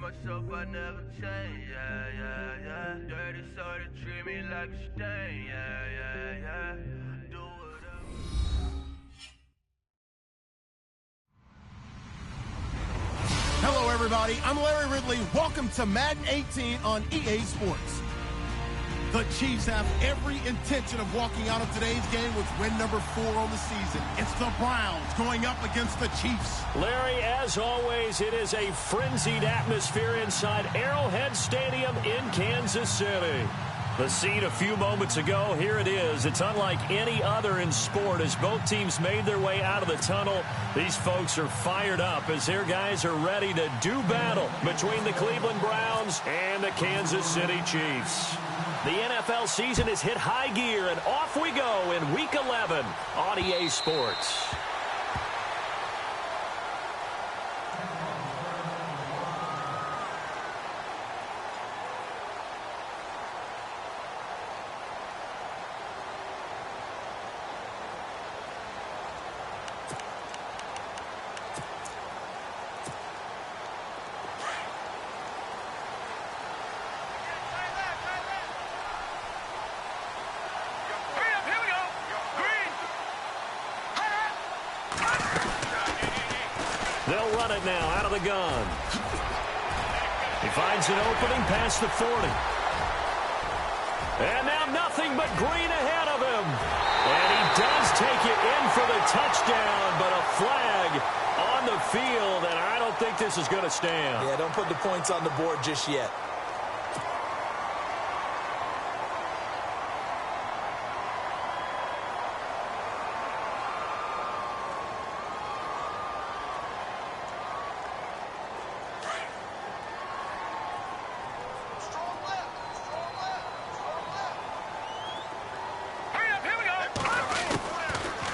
myself, I never change, yeah. Dirty soda, treat me like a stain, yeah. Do whatever. Hello, everybody. I'm Larry Ridley. Welcome to Madden 18 on EA Sports. The Chiefs have every intention of walking out of today's game with win number 4 on the season. It's the Browns going up against the Chiefs. Larry, as always, it is a frenzied atmosphere inside Arrowhead Stadium in Kansas City. The scene a few moments ago, here it is. It's unlike any other in sport as both teams made their way out of the tunnel. These folks are fired up as their guys are ready to do battle between the Cleveland Browns and the Kansas City Chiefs. The NFL season has hit high gear, and off we go in Week 11 on EA Sports. They'll run it now out of the gun. He finds an opening past the 40. And now nothing but green ahead of him. And he does take it in for the touchdown, but a flag on the field, and I don't think this is going to stand. Yeah, don't put the points on the board just yet.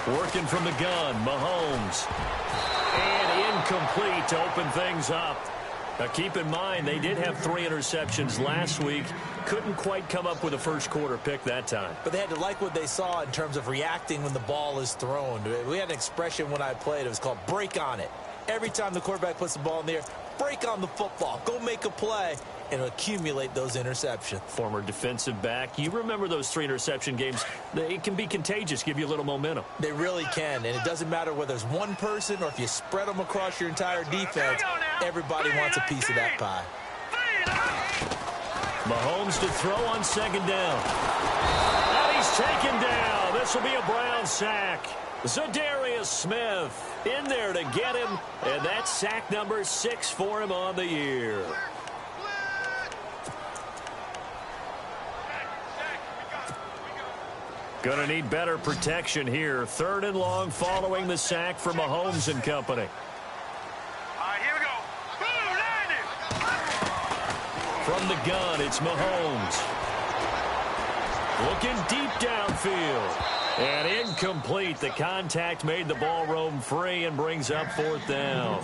Working from the gun, Mahomes. And incomplete to open things up. Now keep in mind, they did have 3 interceptions last week. Couldn't quite come up with a first quarter pick that time. But they had to like what they saw in terms of reacting when the ball is thrown. We had an expression when I played. It was called break on it. Every time the quarterback puts the ball in the air, break on the football. Go make a play and accumulate those interceptions. Former defensive back. You remember those 3 interception games. It can be contagious, give you a little momentum. They really can, and it doesn't matter whether it's one person or if you spread them across your entire defense. Everybody wants a piece of that pie. Mahomes to throw on second down. And he's taken down. This will be a Brown sack. Zadarius Smith in there to get him, and that's sack number 6 for him on the year. Going to need better protection here. 3rd and long following the sack from Mahomes and company. All right, here we go. From the gun, it's Mahomes. Looking deep downfield. And incomplete. The contact made the ball roam free and brings up 4th down.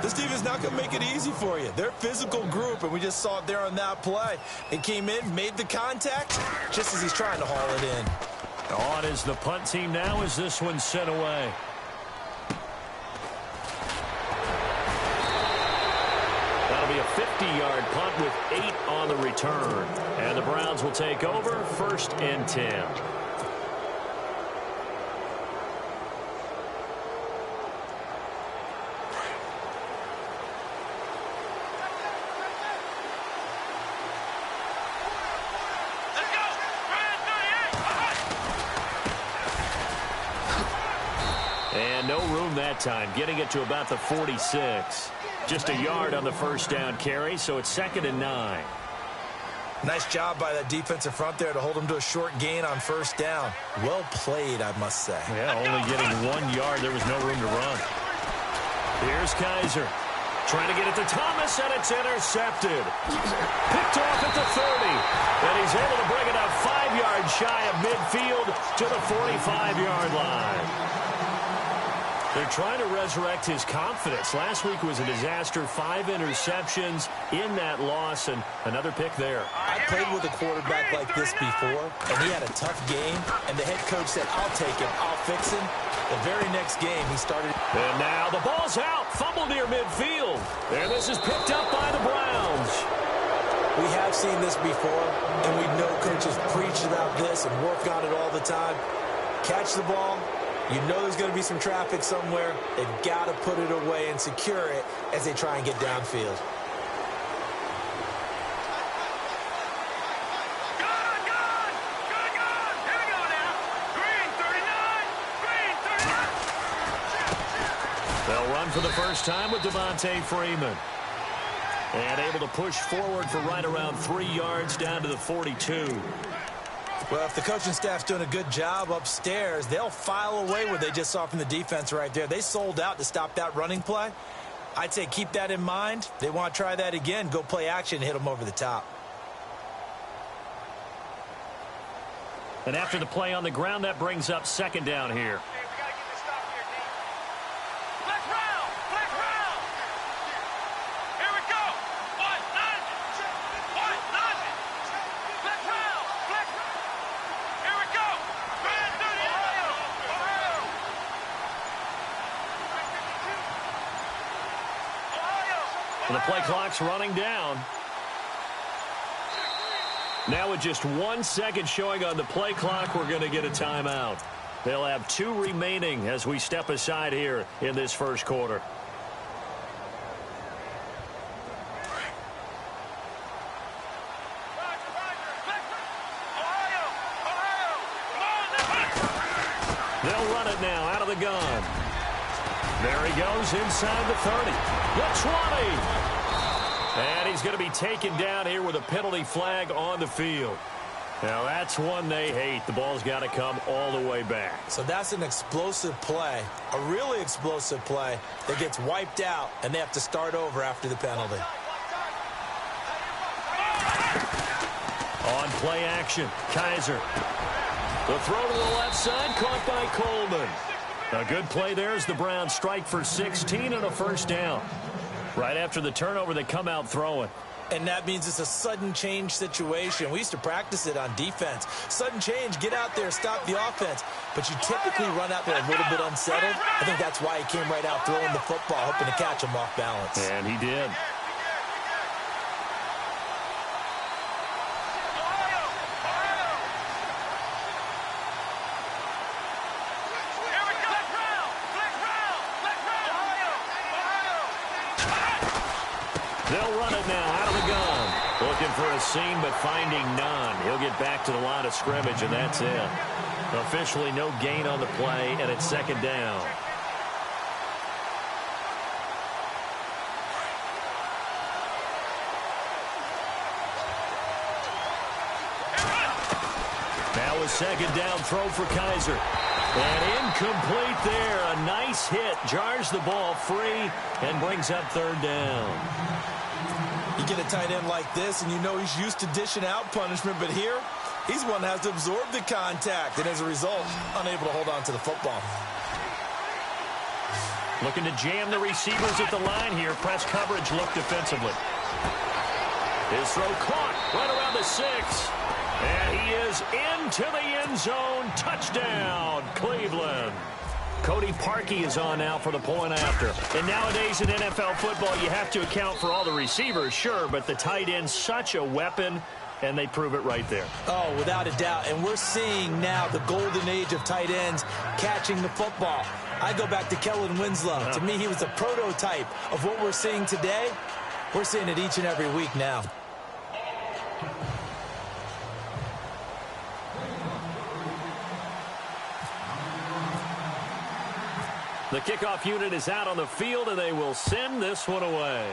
This team is not going to make it easy for you. They're a physical group, and we just saw it there on that play. It came in, made the contact, just as he's trying to haul it in. On is the punt team now as this one's sent away. That'll be a 50-yard punt with 8 on the return. And the Browns will take over 1st and 10. And no room that time, getting it to about the 46. Just a yard on the first down carry, so it's 2nd and 9. Nice job by that defensive front there to hold him to a short gain on 1st down. Well played, I must say. Yeah, only getting 1 yard. There was no room to run. Here's Kaiser. Trying to get it to Thomas, and it's intercepted. Picked off at the 30. And he's able to bring it up 5 yards shy of midfield to the 45-yard line. They're trying to resurrect his confidence. Last week was a disaster. 5 interceptions in that loss, and another pick there. I played with a quarterback like this before, and he had a tough game, and the head coach said, I'll take him, I'll fix him. The very next game, he started. And now the ball's out. Fumble near midfield. And this is picked up by the Browns. We have seen this before, and we know coaches preach about this and work on it all the time. Catch the ball. You know there's going to be some traffic somewhere. They've got to put it away and secure it as they try and get downfield. They'll run for the first time with Devontae Freeman. And able to push forward for right around 3 yards down to the 42. Well, if the coaching staff's doing a good job upstairs, they'll file away what they just saw from the defense right there. They sold out to stop that running play. I'd say keep that in mind. They want to try that again. Go play action and hit them over the top. And after the play on the ground, that brings up second down here. And the play clock's running down. Now with just 1 second showing on the play clock, we're going to get a timeout. They'll have 2 remaining as we step aside here in this first quarter. They'll run it now out of the gun. There he goes inside the 30. The 20. And he's going to be taken down here with a penalty flag on the field. Now, that's one they hate. The ball's got to come all the way back. So that's an explosive play, a really explosive play that gets wiped out, and they have to start over after the penalty. On play action, Kaiser. The throw to the left side, caught by Coleman. A good play there as the Browns strike for 16 and a first down. Right after the turnover, they come out throwing. And that means it's a sudden change situation. We used to practice it on defense. Sudden change, get out there, stop the offense. But you typically run out there a little bit unsettled. I think that's why he came right out throwing the football, hoping to catch him off balance. And he did. They'll run it now out of the gun. Looking for a seam, but finding none. He'll get back to the line of scrimmage, and that's it. Officially no gain on the play, and it's second down. Now a second down throw for Kaiser. And incomplete there. A nice hit. Jars the ball free and brings up third down. You get a tight end like this, and you know he's used to dishing out punishment, but here, he's one that has to absorb the contact, and as a result, unable to hold on to the football. Looking to jam the receivers at the line here. Press coverage look defensively. His throw caught right around the 6. And he is into the end zone. Touchdown, Cleveland. Cody Parkey is on now for the point after. And nowadays in NFL football, you have to account for all the receivers, sure, but the tight end's such a weapon, and they prove it right there. Oh, without a doubt. And we're seeing now the golden age of tight ends catching the football. I go back to Kellen Winslow. To me, he was a prototype of what we're seeing today. We're seeing it each and every week now. The kickoff unit is out on the field, and they will send this one away.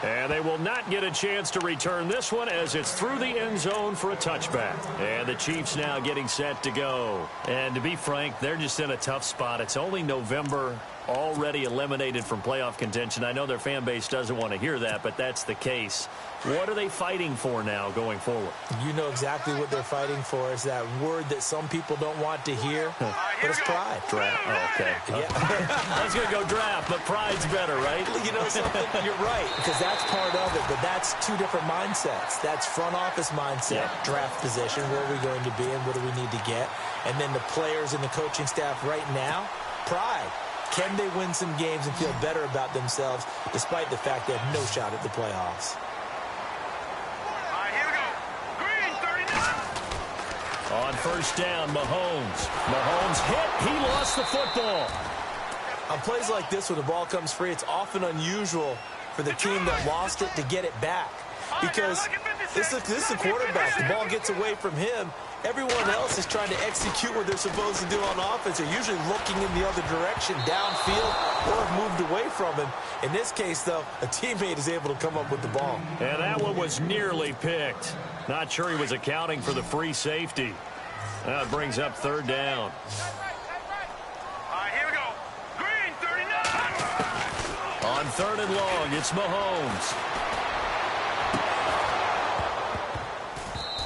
And they will not get a chance to return this one as it's through the end zone for a touchback. And the Chiefs now getting set to go. And to be frank, they're just in a tough spot. It's only November, already eliminated from playoff contention. I know their fan base doesn't want to hear that, but that's the case. What are they fighting for now going forward? You know exactly what they're fighting for. Is that word that some people don't want to hear, but it's pride. Draft. Oh, okay. Yeah. I was going to go draft, but pride's better, right? You know something? You're right, because that's part of it, but that's two different mindsets. That's front office mindset, draft position, where are we going to be and what do we need to get? And then the players and the coaching staff right now, pride. Can they win some games and feel better about themselves despite the fact they have no shot at the playoffs? On first down, Mahomes. Mahomes hit. He lost the football. On plays like this where the ball comes free, it's often unusual for the team that lost it to get it back. Because this is a quarterback. The ball gets away from him. Everyone else is trying to execute what they're supposed to do on offense. They're usually looking in the other direction, downfield, or have moved away from him. In this case, though, a teammate is able to come up with the ball. And that one was nearly picked. Not sure he was accounting for the free safety. That brings up third down. Here we go. Green, 39. On third and long, it's Mahomes.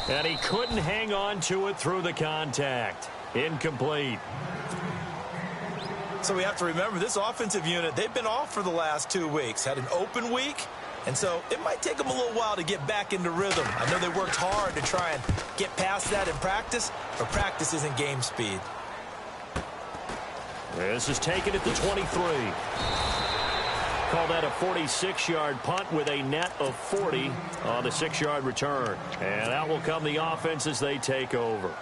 And he couldn't hang on to it through the contact. Incomplete. So we have to remember this offensive unit, they've been off for the last 2 weeks. Had an open week, and so it might take them a little while to get back into rhythm. I know they worked hard to try and get past that in practice, but practice isn't game speed. This is taken at the 23. Call that a 46-yard punt with a net of 40 on the 6-yard return. And out will come the offense as they take over.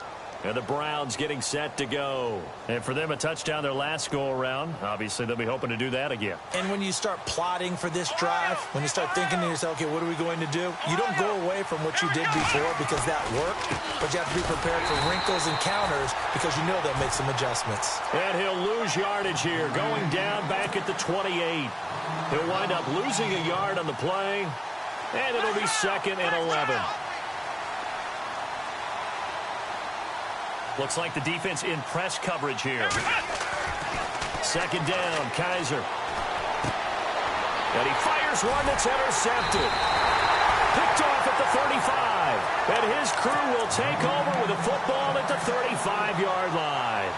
And the Browns getting set to go. And for them, a touchdown their last go-around. Obviously, they'll be hoping to do that again. And when you start plotting for this drive, when you start thinking to yourself, okay, what are we going to do? You don't go away from what you did before because that worked, but you have to be prepared for wrinkles and counters because you know they'll make some adjustments. And he'll lose yardage here, going down back at the 28. He'll wind up losing a yard on the play, and it'll be 2nd and 11. Looks like the defense in press coverage here. 2nd down, Kaiser. And he fires one that's intercepted. Picked off at the 35. And his crew will take over with a football at the 35-yard line.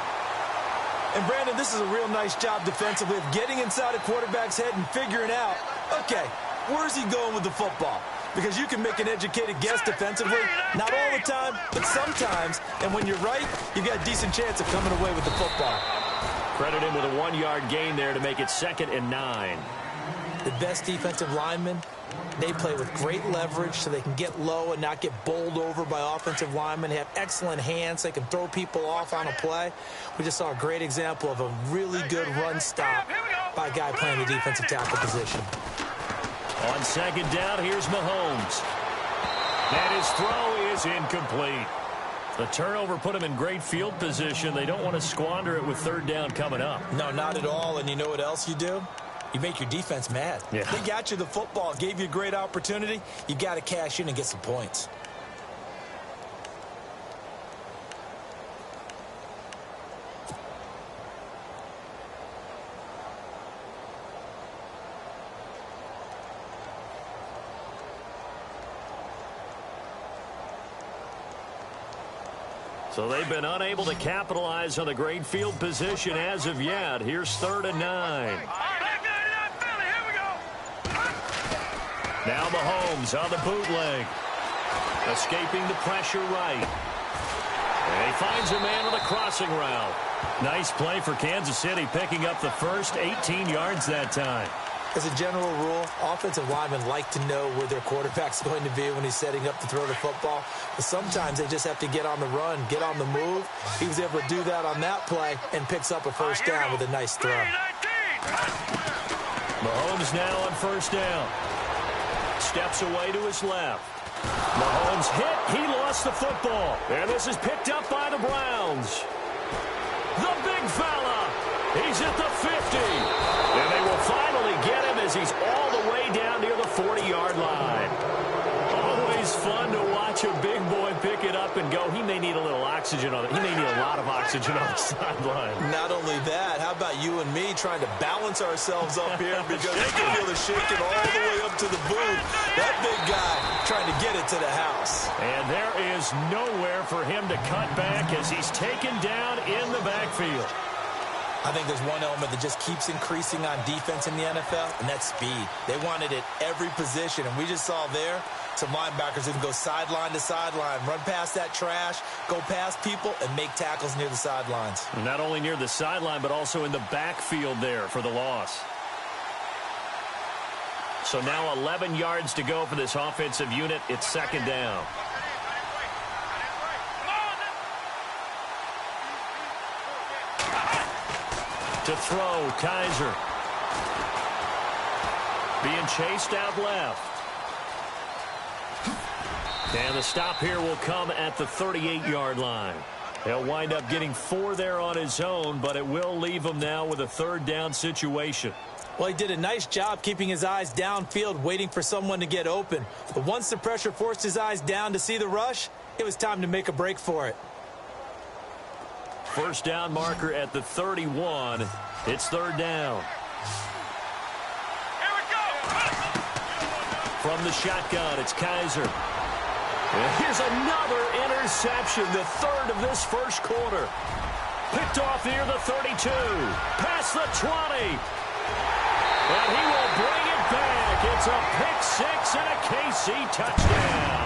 And, Brandon, this is a real nice job defensively of getting inside a quarterback's head and figuring out, okay, where's he going with the football? Because you can make an educated guess defensively, not all the time, but sometimes. And when you're right, you've got a decent chance of coming away with the football. Credit him with a 1-yard gain there to make it 2nd and 9. The best defensive linemen, they play with great leverage so they can get low and not get bowled over by offensive linemen. They have excellent hands. They can throw people off on a play. We just saw a great example of a really good run stop by a guy playing the defensive tackle position. On 2nd down, here's Mahomes. And his throw is incomplete. The turnover put him in great field position. They don't want to squander it with 3rd down coming up. No, not at all. And you know what else you do? You make your defense mad. Yeah. They got you the football, gave you a great opportunity. You got to cash in and get some points. So they've been unable to capitalize on the great field position as of yet. Here's 3rd and 9. Now Mahomes on the bootleg. Escaping the pressure right. And he finds a man on the crossing route. Nice play for Kansas City, picking up the first 18 yards that time. As a general rule, offensive linemen like to know where their quarterback's going to be when he's setting up to throw the football. But sometimes they just have to get on the run, get on the move. He was able to do that on that play and picks up a first down with a nice throw. Mahomes now on 1st down. Steps away to his left. Mahomes hit. He lost the football. And this is picked up by the Browns. The big fella. He's at the 50. And they will finally get him as he's all the way down near the 40-yard line. Always fun to watch a big boy pick it up up and go, he may need a little oxygen on it. He may need a lot of oxygen on the sideline. Not only that, how about you and me trying to balance ourselves up here because you can feel the shaking all the way up to the booth. That big guy trying to get it to the house. And there is nowhere for him to cut back as he's taken down in the backfield. I think there's one element that just keeps increasing on defense in the NFL, and that's speed. They want it at every position, and we just saw there some linebackers who can go sideline to sideline, run past that trash, go past people, and make tackles near the sidelines. And not only near the sideline, but also in the backfield there for the loss. So now 11 yards to go for this offensive unit. It's second down. To throw, Kaiser. Being chased out left. And the stop here will come at the 38-yard line. He'll wind up getting 4 there on his own, but it will leave him now with a third down situation. Well, he did a nice job keeping his eyes downfield, waiting for someone to get open. But once the pressure forced his eyes down to see the rush, it was time to make a break for it. First down marker at the 31. It's third down. Here we go. From the shotgun, it's Kaiser. And here's another interception, the third of this first quarter. Picked off near the 32. Past the 20. And he will bring it back. It's a pick six and a KC touchdown.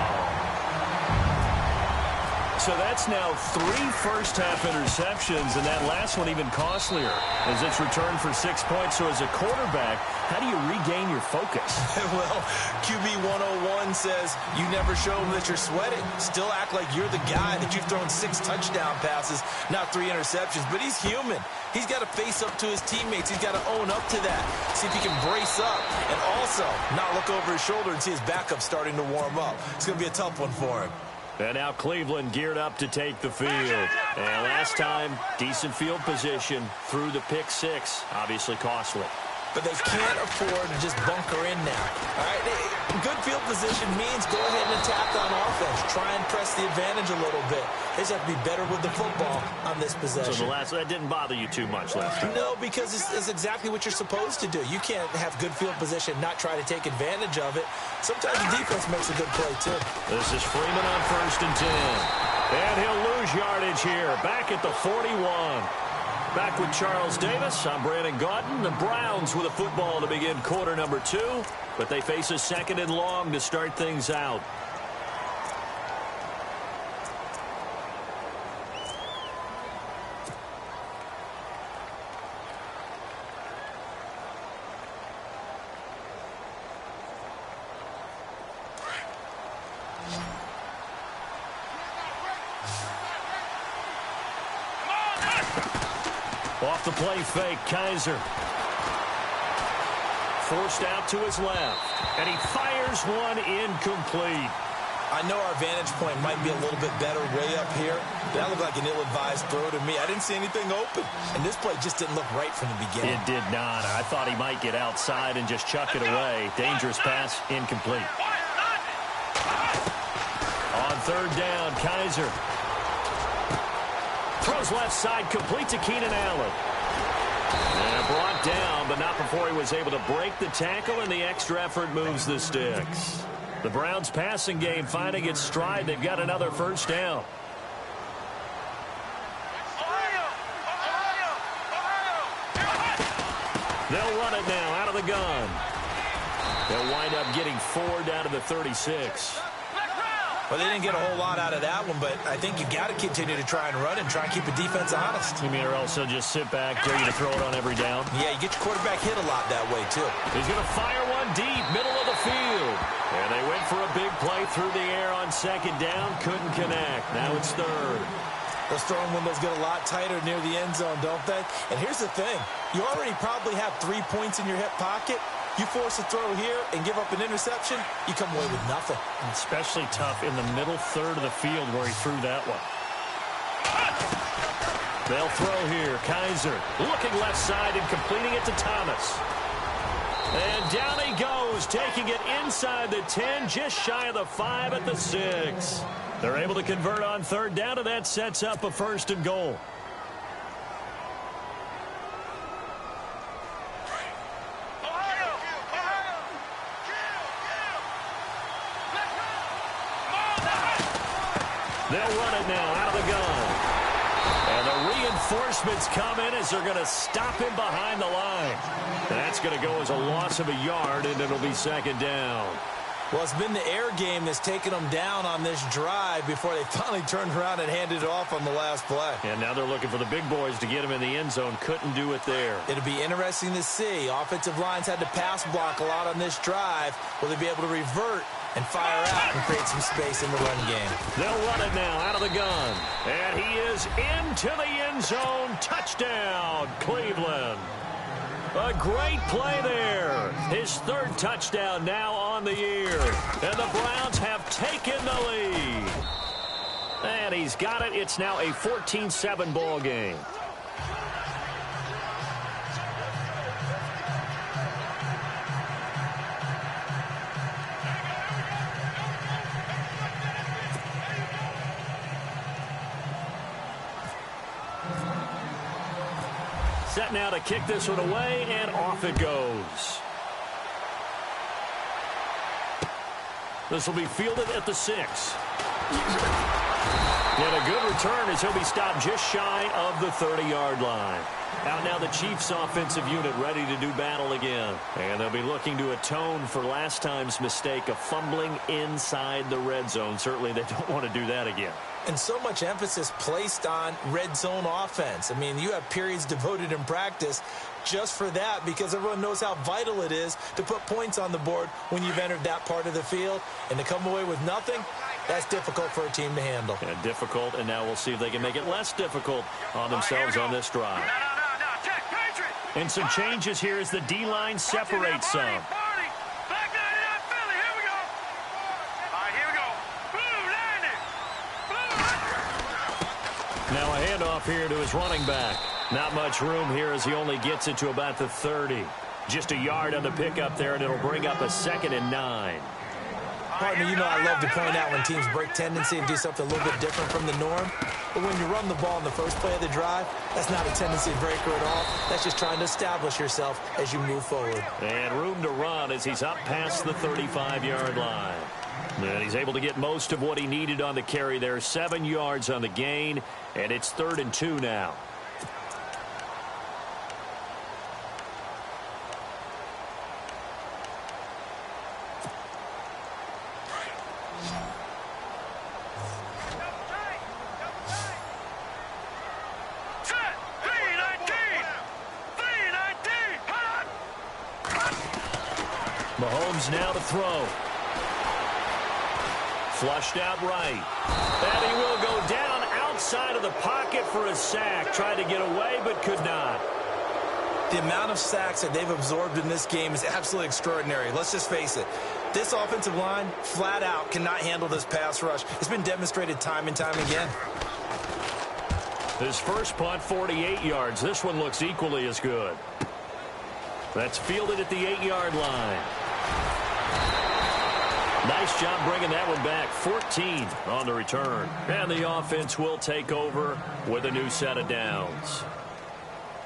So that's now 3 first-half interceptions, and that last one even costlier as it's returned for 6 points. So as a quarterback, how do you regain your focus? Well, QB 101 says you never show them that you're sweating. Still act like you're the guy that you've thrown 6 touchdown passes, not 3 interceptions. But he's human. He's got to face up to his teammates. He's got to own up to that. See if he can brace up and also not look over his shoulder and see his backup starting to warm up. It's going to be a tough one for him. And now Cleveland geared up to take the field. And last time, decent field position through the pick six. Obviously costly. But they can't afford to just bunker in now. All right, good field position means go ahead and attack on offense. Try and press the advantage a little bit. They just have to be better with the football on this possession. So that didn't bother you too much last time? No, because it's exactly what you're supposed to do. You can't have good field position, not try to take advantage of it. Sometimes the defense makes a good play, too. This is Freeman on 1st and 10. And he'll lose yardage here. Back at the 41. Back with Charles Davis, I'm Brandon Gaudin. The Browns with a football to begin quarter number 2, but they face a second and long to start things out. Off the play fake, Kaiser. Forced out to his left. And he fires one incomplete. I know our vantage point might be a little bit better way up here. That looked like an ill-advised throw to me. I didn't see anything open. And this play just didn't look right from the beginning. It did not. I thought he might get outside and just chuck it away. Dangerous pass, incomplete. On third down, Kaiser. Throws left side, complete to Keenan Allen. And brought down, but not before he was able to break the tackle, and the extra effort moves the sticks. The Browns' passing game finding its stride. They've got another first down. They'll run it now out of the gun. They'll wind up getting 4 down to the 36. Well, they didn't get a whole lot out of that one, but I think you've got to continue to try and run and try and keep the defense honest. You mean, or also just sit back, ready to throw it on every down? Yeah, you get your quarterback hit a lot that way, too. He's going to fire one deep, middle of the field. And they went for a big play through the air on second down. Couldn't connect. Now it's third. Those throwing windows get a lot tighter near the end zone, don't they? And here's the thing. You already probably have 3 points in your hip pocket. You force a throw here and give up an interception, you come away with nothing. Especially tough in the middle third of the field where he threw that one. They'll throw here. Kaiser looking left side and completing it to Thomas. And down he goes, taking it inside the 10, just shy of the 5 at the 6. They're able to convert on third down, and that sets up a 1st and goal. They'll run it now out of the gun. And the reinforcements come in as they're going to stop him behind the line. That's going to go as a loss of a yard, and it'll be 2nd down. Well, it's been the air game that's taken them down on this drive before they finally turned around and handed it off on the last play. And now they're looking for the big boys to get him in the end zone. Couldn't do it there. It'll be interesting to see. Offensive lines had to pass block a lot on this drive. Will they be able to revert and fire out and create some space in the run game? They'll run it now out of the gun. And he is into the end zone. Touchdown, Cleveland. A great play there. His 3rd touchdown now on the year. And the Browns have taken the lead. And he's got it. It's now a 14-7 ball game. Set now to kick this one away, and off it goes. This will be fielded at the 6. And a good return as he'll be stopped just shy of the 30-yard line. Out now the Chiefs' offensive unit ready to do battle again. And they'll be looking to atone for last time's mistake of fumbling inside the red zone. Certainly they don't want to do that again. And so much emphasis placed on red zone offense. I mean, you have periods devoted in practice just for that because everyone knows how vital it is to put points on the board when you've entered that part of the field. And to come away with nothing, that's difficult for a team to handle. Yeah, difficult, and now we'll see if they can make it less difficult on themselves on this drive. And some changes here as the D-line separates some. Now a handoff here to his running back. Not much room here as he only gets it to about the 30. Just a yard on the pickup there, and it'll bring up a 2nd and 9. Partner, you know I love to point out when teams break tendency and do something a little bit different from the norm. But when you run the ball in the first play of the drive, that's not a tendency breaker at all. That's just trying to establish yourself as you move forward. And room to run as he's up past the 35-yard line. And he's able to get most of what he needed on the carry there. 7 yards on the gain, and it's 3rd and 2 now. Mahomes now to throw. Flushed out right. And he will go down outside of the pocket for a sack. Tried to get away, but could not. The amount of sacks that they've absorbed in this game is absolutely extraordinary. Let's just face it. This offensive line, flat out, cannot handle this pass rush. It's been demonstrated time and time again. His first punt, 48 yards. This one looks equally as good. That's fielded at the 8-yard line. Nice job bringing that one back. 14 on the return. And the offense will take over with a new set of downs.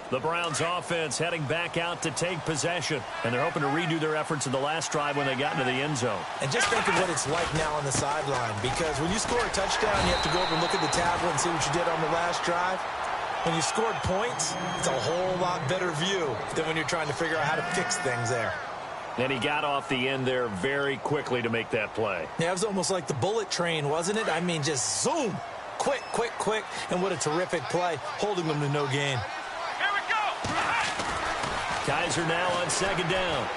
The Browns offense heading back out to take possession. And they're hoping to redo their efforts in the last drive when they got into the end zone. And just think of what it's like now on the sideline. Because when you score a touchdown, you have to go over and look at the tablet and see what you did on the last drive. When you scored points, it's a whole lot better view than when you're trying to figure out how to fix things there. And he got off the end there very quickly to make that play. Yeah, it was almost like the bullet train, wasn't it? I mean, just zoom. Quick, quick, quick. And what a terrific play, holding them to no gain. Here we go. Kaiser now on 2nd down.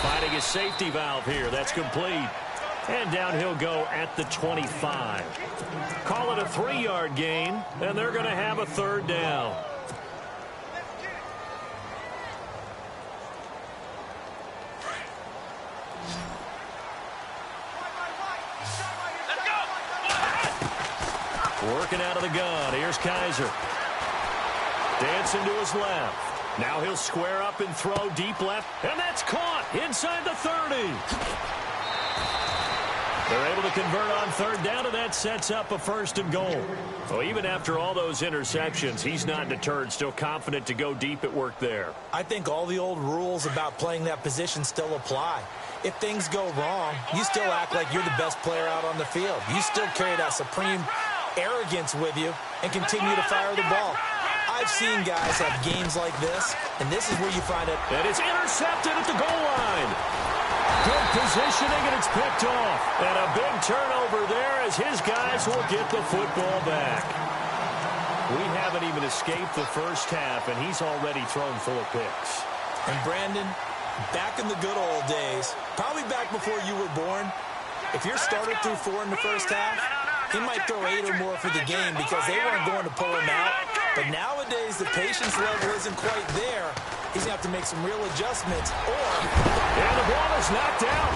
Finding his safety valve here. That's complete. And down he'll go at the 25. Call it a 3-yard gain, and they're going to have a 3rd down. Working out of the gun. Here's Kaiser. Dancing to his left. Now he'll square up and throw deep left, and that's caught inside the 30. They're able to convert on third down, and that sets up a 1st and goal. Well, even after all those interceptions, he's not deterred, still confident to go deep at work there. I think all the old rules about playing that position still apply. If things go wrong, you still act like you're the best player out on the field. You still carry that supreme arrogance with you and continue to fire the ball. I've seen guys have games like this, and this is where you find it. And it's intercepted at the goal line. Good positioning, and it's picked off. And a big turnover there as his guys will get the football back. We haven't even escaped the first half, and he's already thrown 4 picks. And Brandon, back in the good old days, probably back before you were born, if your starter threw 4 in the first half, he might throw 8 or more for the game because they weren't going to pull him out. But nowadays, the patience level isn't quite there. He's going to have to make some real adjustments. And the ball is knocked out.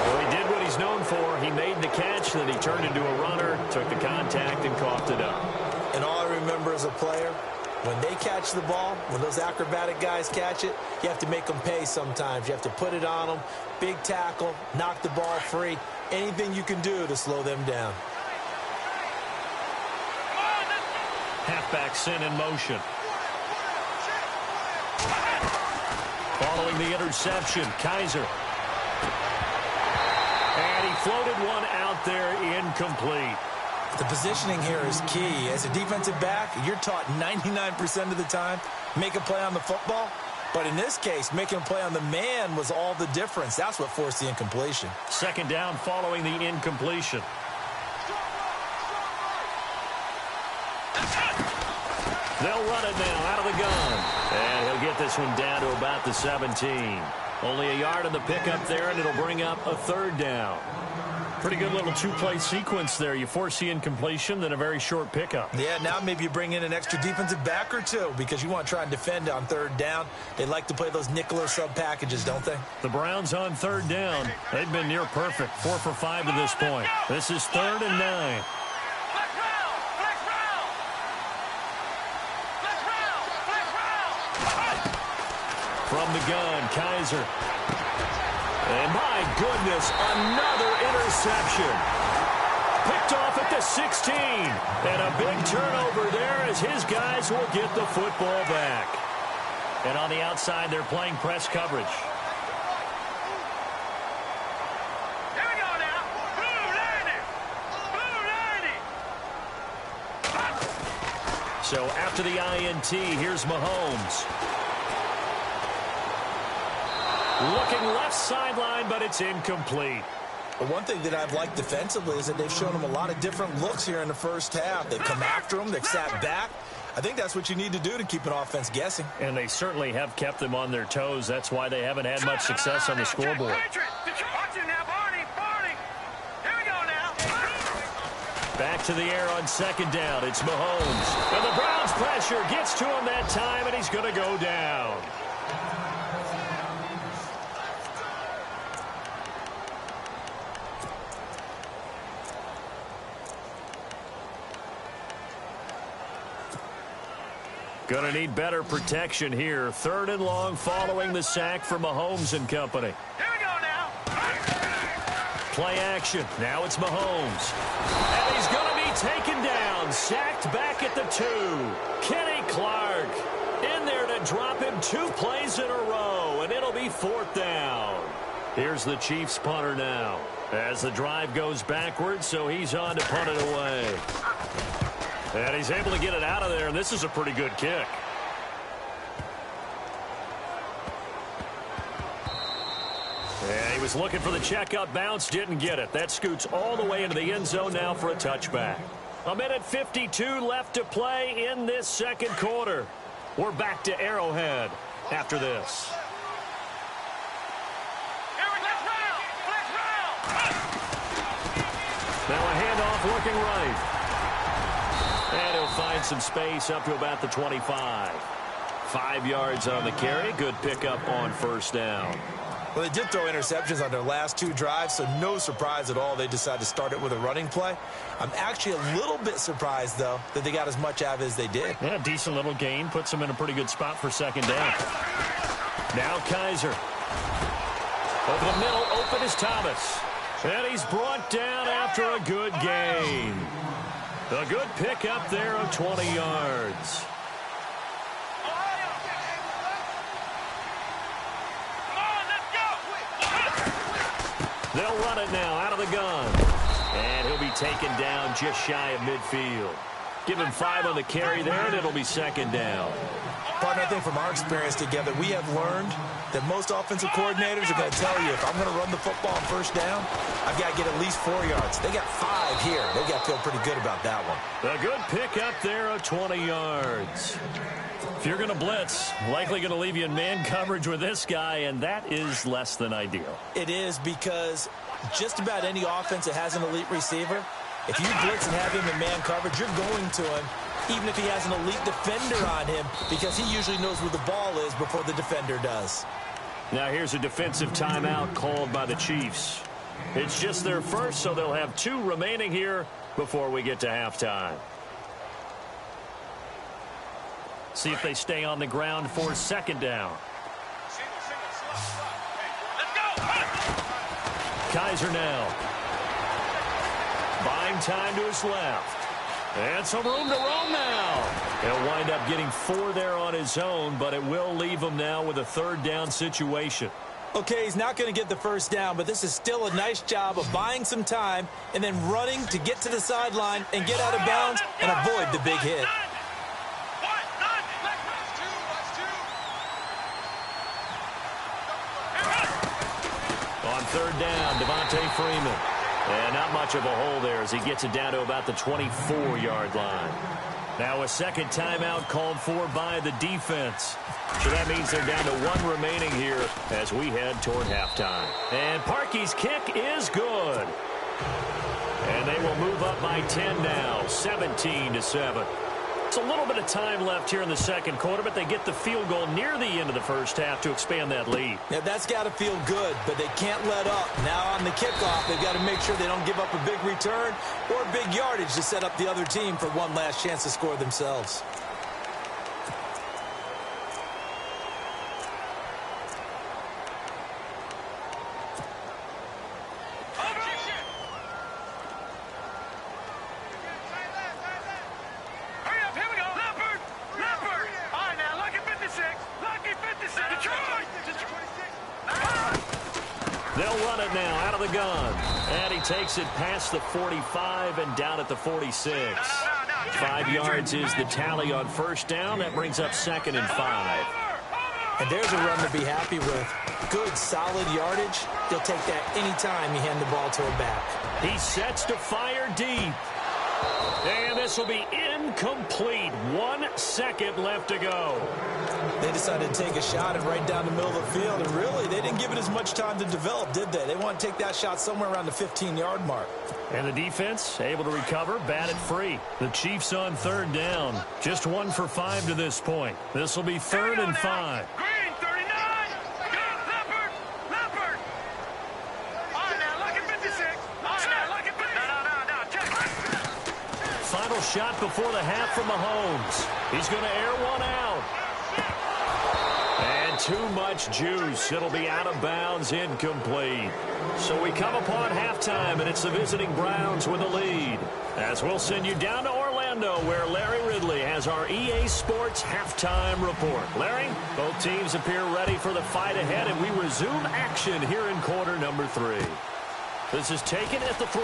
Well, he did what he's known for. He made the catch, then he turned into a runner, took the contact, and coughed it up. And all I remember as a player, when they catch the ball, when those acrobatic guys catch it, you have to make them pay sometimes. You have to put it on them, big tackle, knock the ball free, anything you can do to slow them down. Halfback sent in motion. Following the interception, Kaiser. And he floated one out there incomplete. The positioning here is key. As a defensive back, you're taught 99% of the time, make a play on the football. But in this case, making a play on the man was all the difference. That's what forced the incompletion. 2nd down following the incompletion. They'll run it now out of the gun. And he'll get this one down to about the 17. Only a yard on the pickup there, and it'll bring up a 3rd down. Pretty good little 2-play sequence there. You force the incompletion, then a very short pickup. Yeah, now maybe you bring in an extra defensive back or 2 because you want to try and defend on 3rd down. They like to play those nickel or sub packages, don't they? The Browns on 3rd down. They've been near perfect. 4 for 5 to this point. This is 3rd and 9. From the gun, Kaiser. And my goodness, another interception. Picked off at the 16. And a big turnover there as his guys will get the football back. And on the outside, they're playing press coverage. Here we go now. Blue lady. So after the INT, here's Mahomes. Looking left sideline, but it's incomplete. But one thing that I've liked defensively is that they've shown him a lot of different looks here in the first half. They've come after him. They've sat back. I think that's what you need to do to keep an offense guessing. And they certainly have kept them on their toes. That's why they haven't had much success on the scoreboard. Back to the air on 2nd down. It's Mahomes. And the Browns pressure gets to him that time, and he's going to go down. Going to need better protection here. 3rd and long following the sack for Mahomes and company. Here we go now. Play action. Now it's Mahomes. And he's going to be taken down. Sacked back at the 2. Kenny Clark in there to drop him 2 plays in a row. And it'll be 4th down. Here's the Chiefs punter now. As the drive goes backwards, so he's on to punt it away. And he's able to get it out of there, and this is a pretty good kick. And he was looking for the checkup bounce, didn't get it. That scoots all the way into the end zone now for a touchback. 1:52 left to play in this 2nd quarter. We're back to Arrowhead after this. Now a handoff looking right. And he'll find some space up to about the 25. 5 yards on the carry. Good pickup on first down. Well, they did throw interceptions on their last 2 drives, so no surprise at all they decided to start it with a running play. I'm actually a little bit surprised, though, that they got as much out of it as they did. Yeah, decent little gain. Puts them in a pretty good spot for second down. Now Kaiser. Over the middle, open is Thomas. And he's brought down after a good gain. A good pickup there of 20 yards. They'll run it now out of the gun. And he'll be taken down just shy of midfield. Give him 5 on the carry there, and it'll be second down. Partner, I think from our experience together, we have learned that most offensive coordinators are going to tell you, if I'm going to run the football on first down, I've got to get at least 4 yards. They got 5 here. They've got to feel pretty good about that one. A good pickup there of 20 yards. If you're going to blitz, likely going to leave you in man coverage with this guy, and that is less than ideal. It is, because just about any offense that has an elite receiver, if you blitz and have him in man coverage, you're going to him, even if he has an elite defender on him, because he usually knows where the ball is before the defender does. Now here's a defensive timeout called by the Chiefs. It's just their first, so they'll have 2 remaining here before we get to halftime. See if they stay on the ground for second down. Kaiser now. Buying time to his left. And some room to roam now. He'll wind up getting 4 there on his own, but it will leave him now with a third down situation. Okay, he's not going to get the first down, but this is still a nice job of buying some time and then running to get to the sideline and get out of bounds and avoid the big hit. On third down, Devontae Freeman. And not much of a hole there as he gets it down to about the 24-yard line. Now a second timeout called for by the defense. So that means they're down to 1 remaining here as we head toward halftime. And Parkey's kick is good. And they will move up by 10 now, 17-7. It's a little bit of time left here in the second quarter, but they get the field goal near the end of the first half to expand that lead. Yeah, that's got to feel good, but they can't let up. Now on the kickoff, they've got to make sure they don't give up a big return or big yardage to set up the other team for one last chance to score themselves. They'll run it now out of the gun. And he takes it past the 45 and down at the 46. 5 yards is the tally on first down. That brings up second and 5. And there's a run to be happy with. Good, solid yardage. They'll take that anytime you hand the ball to a back. He sets to fire deep. And this will be incomplete. 1 second left to go. They decided to take a shot and right down the middle of the field. And really, they didn't give it as much time to develop, did they? They want to take that shot somewhere around the 15-yard mark. And the defense able to recover, bat it free. The Chiefs on third down. Just 1 for 5 to this point. This will be third and 5. Green, 39. Good, Leopard. Leopard. All right, now, look at 56. All right, now, look at 56. No, check. Final shot before the half from Mahomes. He's going to air one out. And too much juice. It'll be out of bounds, incomplete. So we come upon halftime, and it's the visiting Browns with the lead. As we'll send you down to Orlando, where Larry Ridley has our EA Sports halftime report. Larry, both teams appear ready for the fight ahead, and we resume action here in quarter number 3. This is taken at the 3.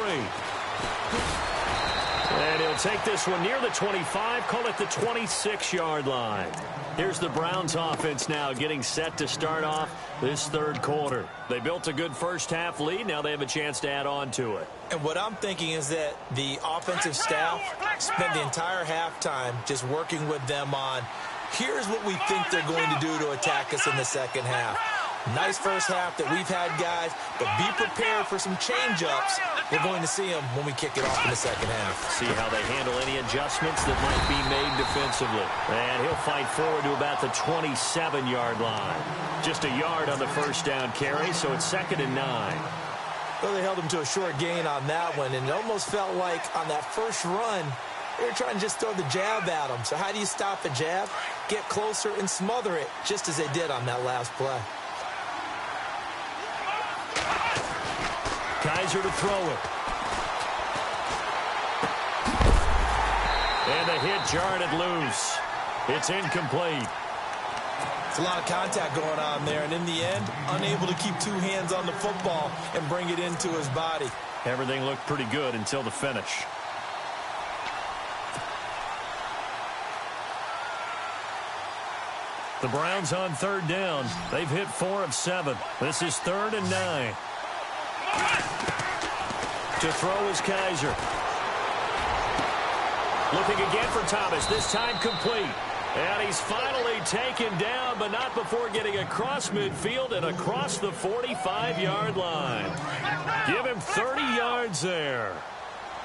And he'll take this one near the 25, call it the 26-yard line. Here's the Browns offense now getting set to start off this third quarter. They built a good first half lead. Now they have a chance to add on to it. And what I'm thinking is that the offensive staff spent the entire halftime just working with them on, here's what we think they're going to do to attack us in the second half. Nice first half that we've had, guys, but be prepared for some change-ups. We're going to see them when we kick it off in the second half. See how they handle any adjustments that might be made defensively. And he'll fight forward to about the 27-yard line. Just a yard on the first down carry, so it's 2nd and 9. Well, they held him to a short gain on that one, and it almost felt like on that first run, they were trying to just throw the jab at him. So how do you stop a jab? Get closer and smother it, just as they did on that last play. Kaiser to throw it. And the hit jarred it loose. It's incomplete. It's a lot of contact going on there, and in the end, unable to keep 2 hands on the football and bring it into his body. Everything looked pretty good until the finish. The Browns on 3rd down. They've hit 4 of 7. This is 3rd and 9. To throw is Kaiser. Looking again for Thomas, this time complete. And he's finally taken down, but not before getting across midfield and across the 45-yard line. Give him 30 yards there.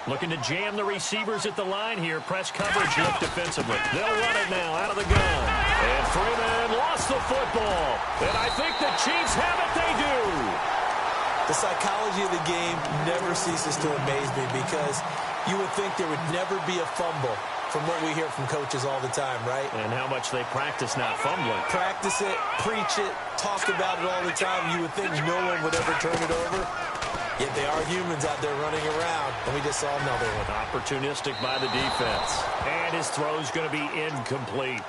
Looking to jam the receivers at the line here. Press coverage look defensively. They'll run it now out of the gun. And Freeman lost the football. And I think the Chiefs have it. They do. The psychology of the game never ceases to amaze me because you would think there would never be a fumble from what we hear from coaches all the time, right? And how much they practice not fumbling. Practice it, preach it, talk about it all the time. You would think no one would ever turn it over. Yet they are humans out there running around, and we just saw another one. Opportunistic by the defense. And his throw's going to be incomplete.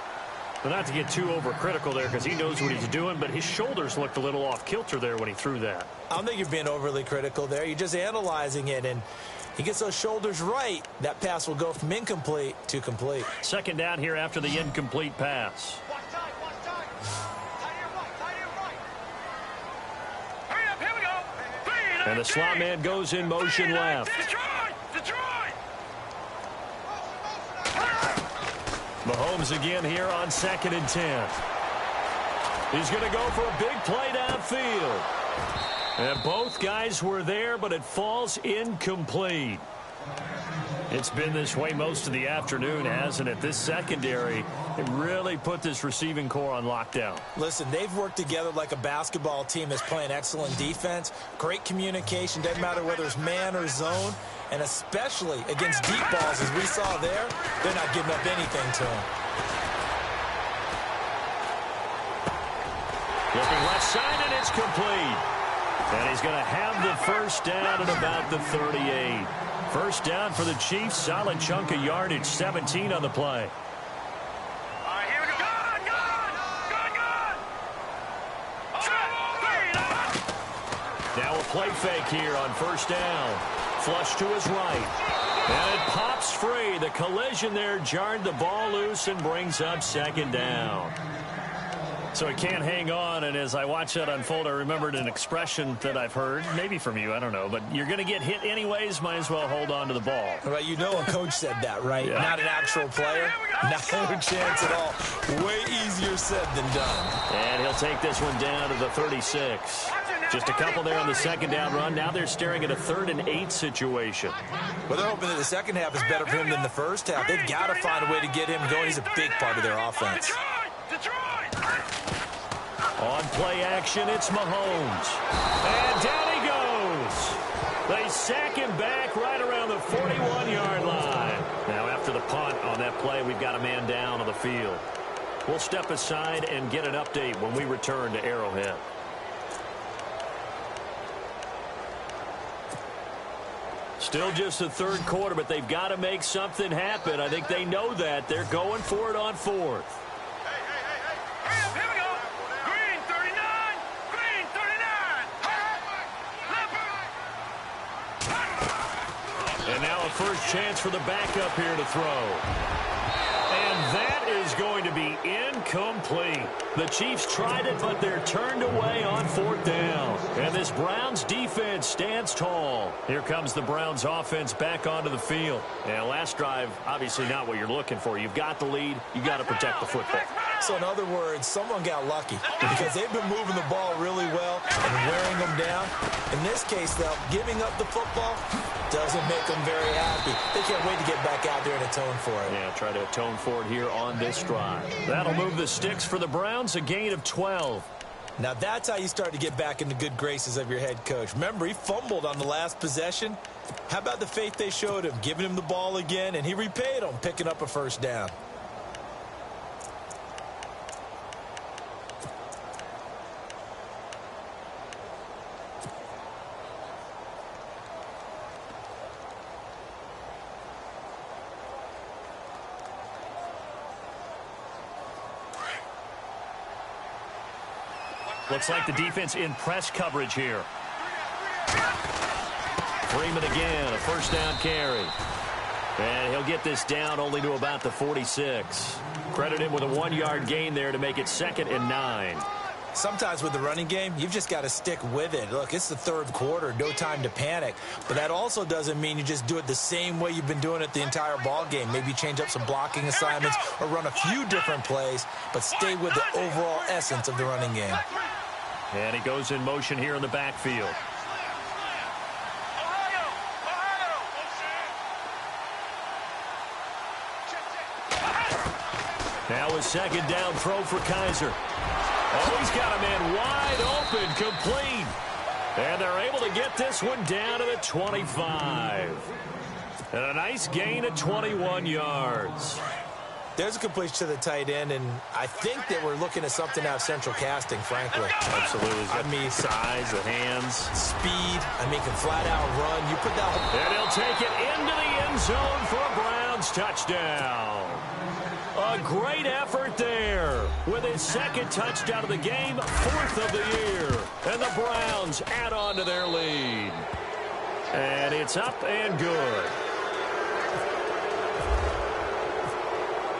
But not to get too overcritical there because he knows what he's doing, but his shoulders looked a little off kilter there when he threw that. I don't think you're being overly critical there. You're just analyzing it, and he gets those shoulders right. That pass will go from incomplete to complete. 2nd down here after the incomplete pass. And the slot man goes in motion left. Mahomes again here on 2nd and 10. He's going to go for a big play downfield. And both guys were there, but it falls incomplete. It's been this way most of the afternoon, hasn't it? This secondary, it really put this receiving core on lockdown. Listen, they've worked together like a basketball team that's playing excellent defense. Great communication, doesn't matter whether it's man or zone. And especially against deep balls, as we saw there, they're not giving up anything to him. Looking left side, and it's complete. And he's going to have the first down at about the 38. First down for the Chiefs. Solid chunk of yardage. 17 on the play. All right, here we go. Gun! Now a play fake here on first down. Flush to his right. And it pops free. The collision there jarred the ball loose and brings up 2nd down. So he can't hang on, and as I watch that unfold, I remembered an expression that I've heard, maybe from you, I don't know, but you're going to get hit anyways, might as well hold on to the ball. Right, you know a coach said that, right? Yeah. Not an actual player. Not a chance at all. Way easier said than done. And he'll take this one down to the 36. Just a couple there on the 2nd down run. Now they're staring at a 3rd and 8 situation. Well, they're hoping that the second half is better for him than the first half. They've got to find a way to get him going. He's a big part of their offense. On play action, it's Mahomes. And down he goes. They sack him back right around the 41-yard line. Now after the punt on that play, we've got a man down on the field. We'll step aside and get an update when we return to Arrowhead. Still just the 3rd quarter, but they've got to make something happen. I think they know that. They're going for it on 4th. And now a first chance for the backup here to throw. And that is going to be incomplete. The Chiefs tried it, but they're turned away on 4th down. And this this Browns defense stands tall. Here comes the Browns offense back onto the field. And last drive, obviously not what you're looking for. You've got the lead. You've got to protect the football. So in other words, someone got lucky because they've been moving the ball really well and wearing them down. In this case, though, giving up the football doesn't make them very happy. They can't wait to get back out there and atone for it. Yeah, try to atone for it here on this drive. That'll move the sticks for the Browns, a gain of 12. Now that's how you start to get back in the good graces of your head coach. Remember, he fumbled on the last possession. How about the faith they showed him, giving him the ball again, and he repaid them, picking up a first down. Looks like the defense in press coverage here. Freeman again, a first down carry. And he'll get this down only to about the 46. Credit him with a 1-yard gain there to make it 2nd and 9. Sometimes with the running game, you've just got to stick with it. Look, it's the third quarter, no time to panic. But that also doesn't mean you just do it the same way you've been doing it the entire ball game. Maybe change up some blocking assignments or run a few different plays, but stay with the overall essence of the running game. And he goes in motion here in the backfield. Now a second down throw for Kaiser. Oh, he's got a man wide open, complete. And they're able to get this one down to the 25. And a nice gain of 21 yards. There's a completion to the tight end, and I think that we're looking at something out of central casting, frankly. Absolutely. I mean, size, the hands. Speed. I mean, can flat out run. You put that whole... And he'll take it into the end zone for a Browns touchdown. A great effort there with his 2nd touchdown of the game, 4th of the year. And the Browns add on to their lead. And it's up and good.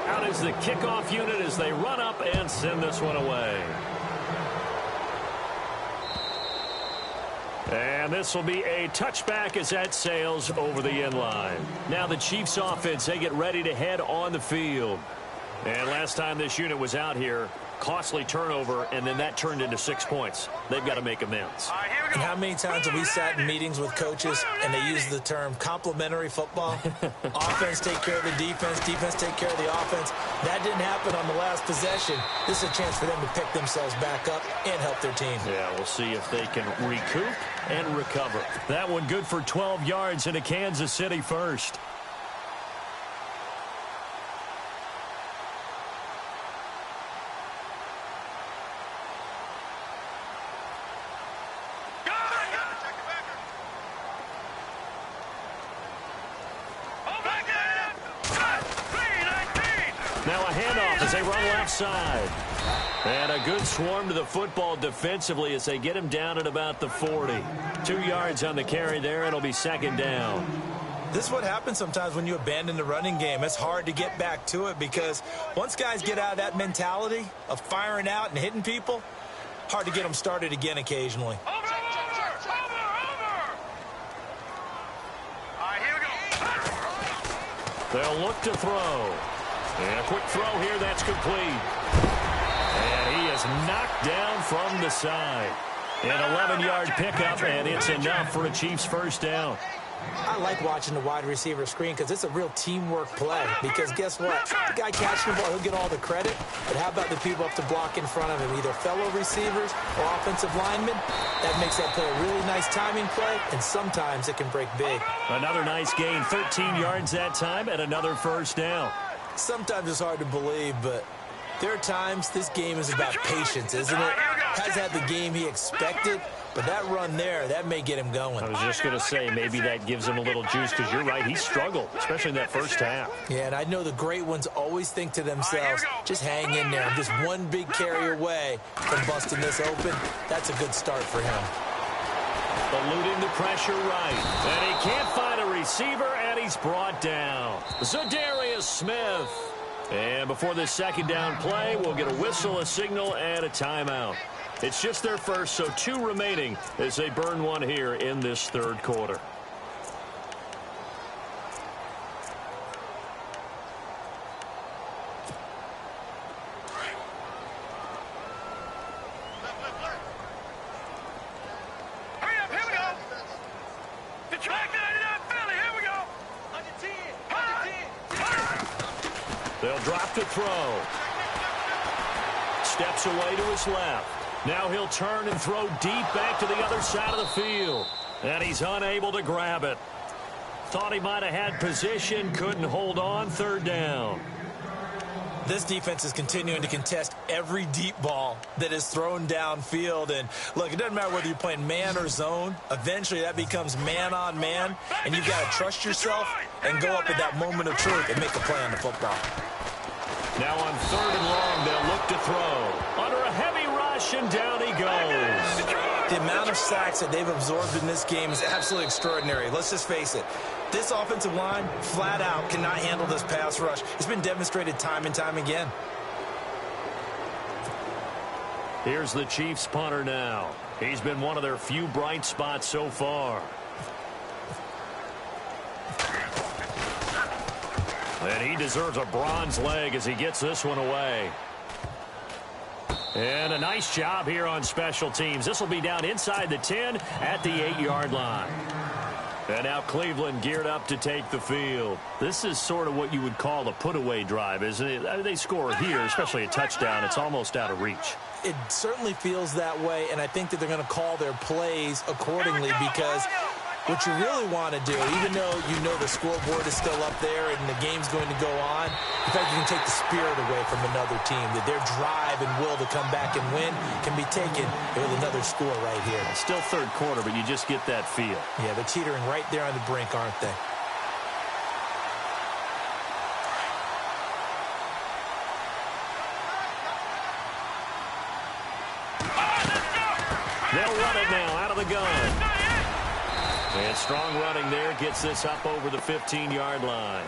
Out is the kickoff unit as they run up and send this one away. And this will be a touchback as that sails over the end line. Now the Chiefs offense, they get ready to head on the field. And last time this unit was out here, costly turnover, and then that turned into 6 points. They've got to make amends. And how many times have we sat in meetings with coaches and they use the term complementary football? Offense take care of the defense, defense take care of the offense. That didn't happen on the last possession. This is a chance for them to pick themselves back up and help their team. Yeah, we'll see if they can recoup and recover. That one good for 12 yards into Kansas City first. Now a handoff as they run left side. And a good swarm to the football defensively as they get him down at about the 40. 2 yards on the carry there. It'll be 2nd down. This is what happens sometimes when you abandon the running game. It's hard to get back to it because once guys get out of that mentality of firing out and hitting people, hard to get them started again occasionally. They'll look to throw. And a quick throw here, that's complete. And he is knocked down from the side. An 11-yard pickup, and it's enough for a Chiefs first down. I like watching the wide receiver screen because it's a real teamwork play. Because guess what? The guy catching the ball, he'll get all the credit. But how about the people up to block in front of him, either fellow receivers or offensive linemen? That makes that play a really nice timing play, and sometimes it can break big. Another nice gain, 13 yards that time, and another first down. Sometimes it's hard to believe, but there are times this game is about patience, isn't it? Has had the game he expected, but that run there, that may get him going. I was just going to say, maybe that gives him a little juice, because you're right, he struggled, especially in that first half. Yeah, and I know the great ones always think to themselves, just hang in there. I'm just one big carry away from busting this open. That's a good start for him. Eluding the pressure right. And he can't find a receiver, and he's brought down. Zadarius Smith. And before this second down play, we'll get a whistle, a signal, and a timeout. It's just their first, so 2 remaining as they burn one here in this third quarter. They'll drop to throw. Steps away to his left. Now he'll turn and throw deep back to the other side of the field. And he's unable to grab it. Thought he might have had position, couldn't hold on, third down. This defense is continuing to contest every deep ball that is thrown downfield. And, look, it doesn't matter whether you're playing man or zone. Eventually, that becomes man-on-man, and you've got to trust yourself and go up at that moment of truth and make a play on the football. Now on third and long, they'll look to throw. Under a heavy rush, and down he goes. The amount of sacks that they've absorbed in this game is absolutely extraordinary. Let's just face it. This offensive line, flat out, cannot handle this pass rush. It's been demonstrated time and time again. Here's the Chiefs punter now. He's been one of their few bright spots so far. And he deserves a bronze leg as he gets this one away. And a nice job here on special teams. This will be down inside the 10 at the 8-yard line. And now Cleveland geared up to take the field. This is sort of what you would call a put-away drive, isn't it? I mean, they score here, especially a touchdown. It's almost out of reach. It certainly feels that way, and I think that they're going to call their plays accordingly because what you really want to do, even though you know the scoreboard is still up there and the game's going to go on, in fact, you can take the spirit away from another team, that their drive and will to come back and win can be taken with another score right here. Still third quarter, but you just get that feel. Yeah, they're teetering right there on the brink, aren't they? They'll run it now out of the gun. And strong running there gets this up over the 15-yard line.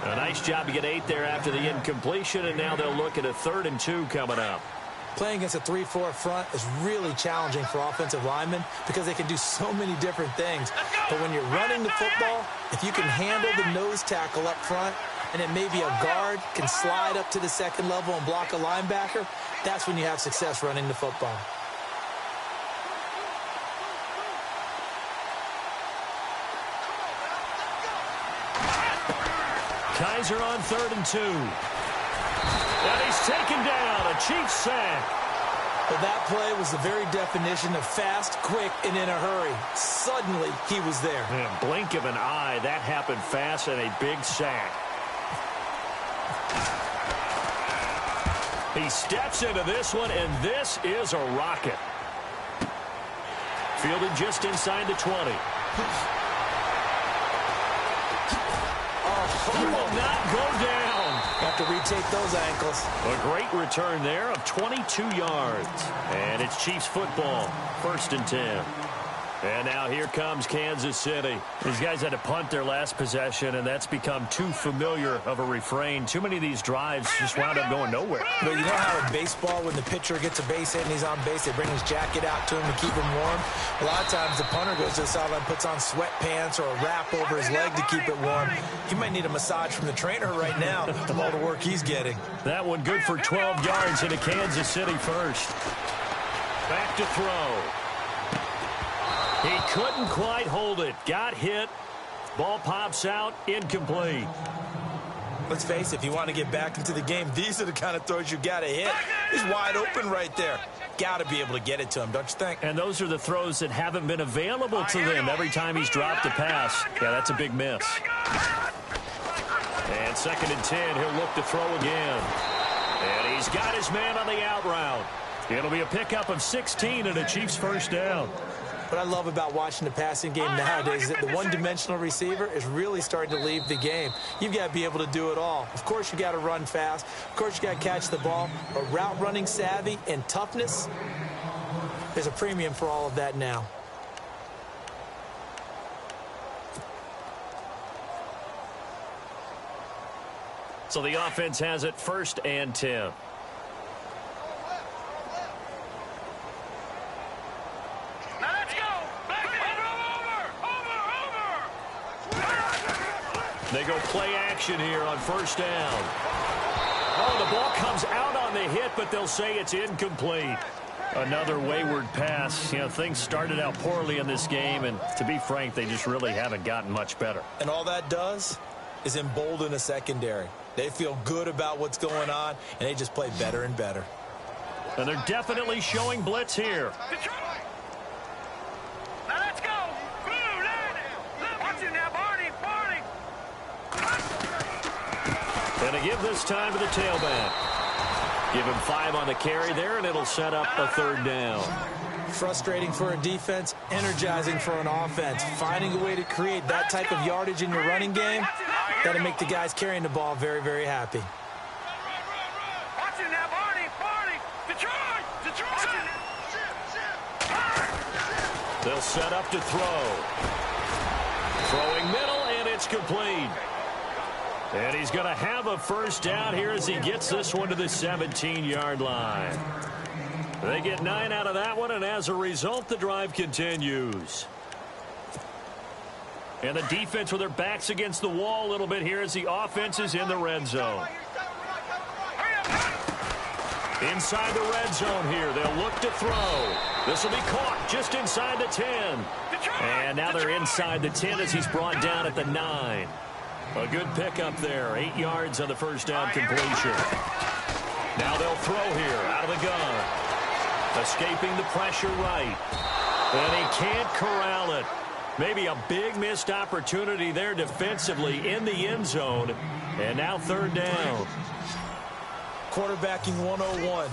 A nice job to get 8 there after the incompletion, and now they'll look at a 3rd and 2 coming up. Playing against a 3-4 front is really challenging for offensive linemen because they can do so many different things. But when you're running the football, if you can handle the nose tackle up front, and it may be a guard can slide up to the second level and block a linebacker, that's when you have success running the football. Kaiser on 3rd and 2. And he's taken down, a Chiefs sack. Well, that play was the very definition of fast, quick, and in a hurry. Suddenly, he was there. Man, blink of an eye, that happened fast and a big sack. He steps into this one, and this is a rocket. Fielded just inside the 20. He will not go down. Have to retake those ankles. A great return there of 22 yards. And it's Chiefs football, 1st and 10. And now here comes Kansas City. These guys had to punt their last possession, and that's become too familiar of a refrain. Too many of these drives just wound up going nowhere. But you know how in baseball, when the pitcher gets a base hit and he's on base, they bring his jacket out to him to keep him warm? A lot of times the punter goes to the sideline, puts on sweatpants or a wrap over his leg to keep it warm. He might need a massage from the trainer right now of all the work he's getting. That one good for 12 yards into Kansas City first. Back to throw. He couldn't quite hold it. Got hit. Ball pops out. Incomplete. Let's face it, if you want to get back into the game, these are the kind of throws you got to hit. He's wide open right there. Got to be able to get it to him, don't you think? And those are the throws that haven't been available to them every time he's dropped a pass. Yeah, that's a big miss. And 2nd and 10, he'll look to throw again. And he's got his man on the out route. It'll be a pickup of 16 and a Chiefs first down. What I love about watching the passing game nowadays is that the one-dimensional receiver is really starting to leave the game. You've got to be able to do it all. Of course, you got to run fast. Of course, you got to catch the ball. But route running savvy and toughness, there's a premium for all of that now. So the offense has it 1st and 10. They go play action here on first down. Oh, the ball comes out on the hit, but they'll say it's incomplete. Another wayward pass. You know, things started out poorly in this game, and to be frank, they just really haven't gotten much better. And all that does is embolden a secondary. They feel good about what's going on, and they just play better and better. And they're definitely showing blitz here. Now let's go. Watch it now, Barney. And to give this time to the tailback. Give him 5 on the carry there, and it'll set up a third down. Frustrating for a defense, energizing for an offense. Finding a way to create that type of yardage in your running game, that'll make the guys carrying the ball very, very happy. Watch it now, Barney. Detroit. They'll set up to throw. Throwing middle, and it's complete. And he's going to have a first down here as he gets this one to the 17-yard line. They get 9 out of that one, and as a result, the drive continues. And the defense with their backs against the wall a little bit here as the offense is in the red zone. Inside the red zone here, they'll look to throw. This will be caught just inside the 10. And now they're inside the 10 as he's brought down at the 9. A good pickup there. 8 yards on the first down completion. Now they'll throw here out of the gun. Escaping the pressure right. And he can't corral it. Maybe a big missed opportunity there defensively in the end zone. And now third down. Quarterbacking 101.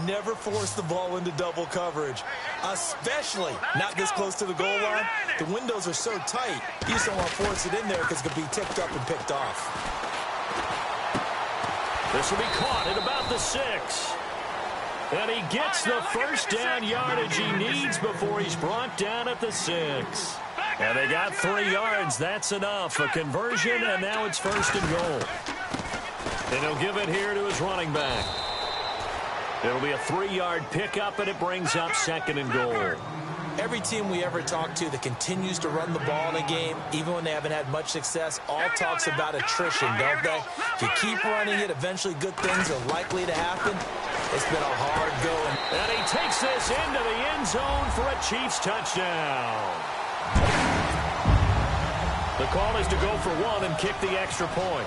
Never force the ball into double coverage, especially not this close to the goal line. The windows are so tight, you just don't want to force it in there because it could be tipped up and picked off. This will be caught at about the 6. And he gets the first down yardage he needs before he's brought down at the 6. And they got 3 yards. That's enough. A conversion, and now it's first and goal. And he'll give it here to his running back. It'll be a 3-yard pickup, and it brings up second and goal. Every team we ever talk to that continues to run the ball in a game, even when they haven't had much success, all talks about attrition, don't they? If you keep running it, eventually good things are likely to happen. It's been a hard going. And he takes this into the end zone for a Chiefs touchdown. The call is to go for 1 and kick the extra point.